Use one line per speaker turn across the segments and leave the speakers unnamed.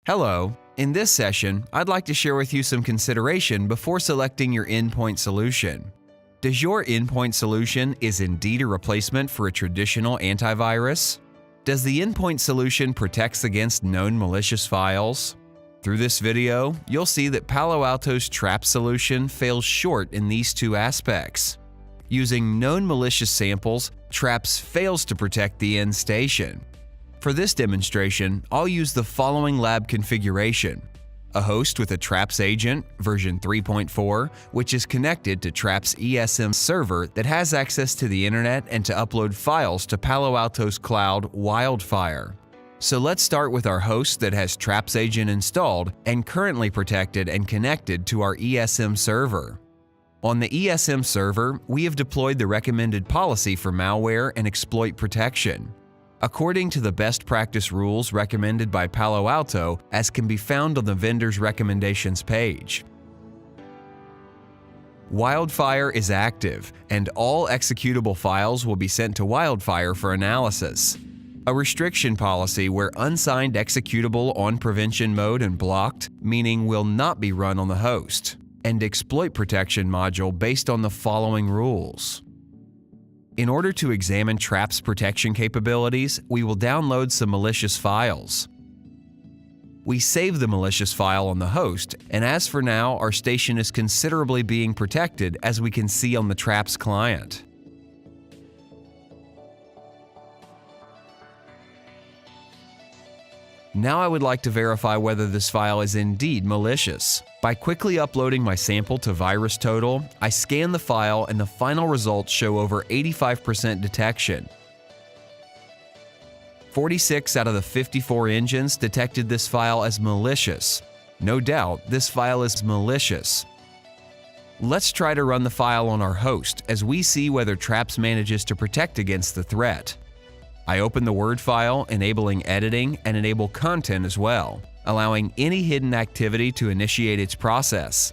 Hello. In this session, I'd like to share with you some consideration before selecting your endpoint solution. Does your endpoint solution is indeed a replacement for a traditional antivirus? Does the endpoint solution protect against known malicious files? Through this video, you'll see that Palo Alto's Traps solution fails short in these two aspects. Using known malicious samples, Traps fails to protect the end station. For this demonstration, I'll use the following lab configuration: a host with a Traps agent, version 3.4, which is connected to Traps ESM server that has access to the internet and to upload files to Palo Alto's cloud WildFire. So let's start with our host that has Traps agent installed and currently protected and connected to our ESM server. On the ESM server, we have deployed the recommended policy for malware and exploit protection, according to the best practice rules recommended by Palo Alto, as can be found on the vendor's recommendations page. WildFire is active, and all executable files will be sent to WildFire for analysis. A restriction policy where unsigned executable on prevention mode and blocked, meaning will not be run on the host, and exploit protection module based on the following rules. In order to examine Traps protection capabilities, we will download some malicious files. We save the malicious file on the host, and as for now, our station is considerably being protected, as we can see on the Traps client. Now I would like to verify whether this file is indeed malicious. By quickly uploading my sample to VirusTotal, I scan the file and the final results show over 85% detection. 46 out of the 54 engines detected this file as malicious. No doubt, this file is malicious. Let's try to run the file on our host as we see whether Traps manages to protect against the threat. I open the Word file, enabling editing and enable content as well, allowing any hidden activity to initiate its process.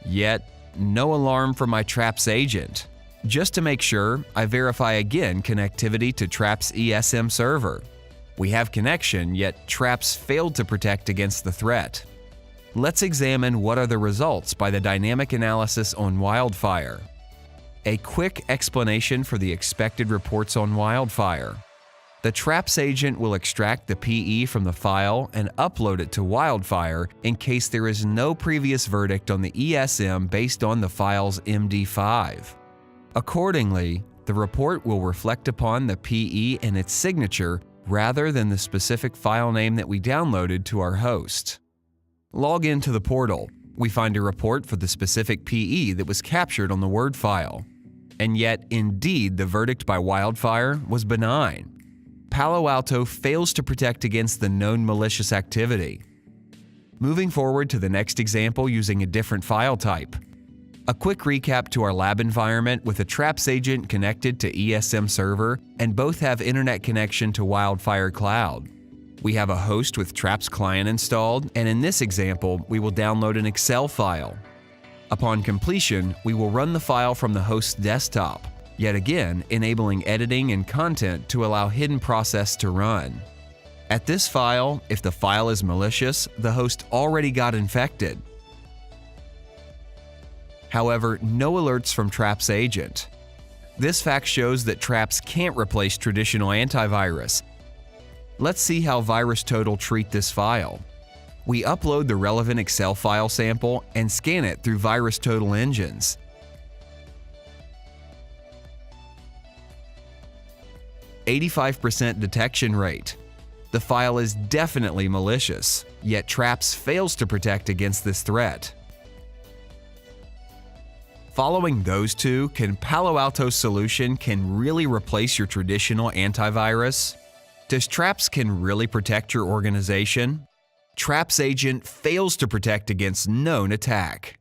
Yet, no alarm from my Traps agent. Just to make sure, I verify again connectivity to Traps ESM server. We have connection, yet Traps failed to protect against the threat. Let's examine what are the results by the dynamic analysis on WildFire. A quick explanation for the expected reports on WildFire. The Traps agent will extract the PE from the file and upload it to WildFire in case there is no previous verdict on the ESM based on the file's MD5. Accordingly, the report will reflect upon the PE and its signature rather than the specific file name that we downloaded to our host. Log into the portal. We find a report for the specific PE that was captured on the Word file. And yet, indeed, the verdict by WildFire was benign. Palo Alto fails to protect against the known malicious activity. Moving forward to the next example using a different file type. A quick recap to our lab environment with a Traps agent connected to ESM server, and both have internet connection to WildFire Cloud. We have a host with Traps client installed, and in this example, we will download an Excel file. Upon completion, we will run the file from the host's desktop, yet again enabling editing and content to allow hidden process to run. At this file, if the file is malicious, the host already got infected. However, no alerts from Traps agent. This fact shows that Traps can't replace traditional antivirus. Let's see how VirusTotal treat this file. We upload the relevant Excel file sample and scan it through VirusTotal engines. %, detection rate. The file is definitely malicious, yet Traps fails to protect against this threat. Following those two, can Palo Alto's solution really replace your traditional antivirus? Does Traps really protect your organization? Traps agent fails to protect against known attack.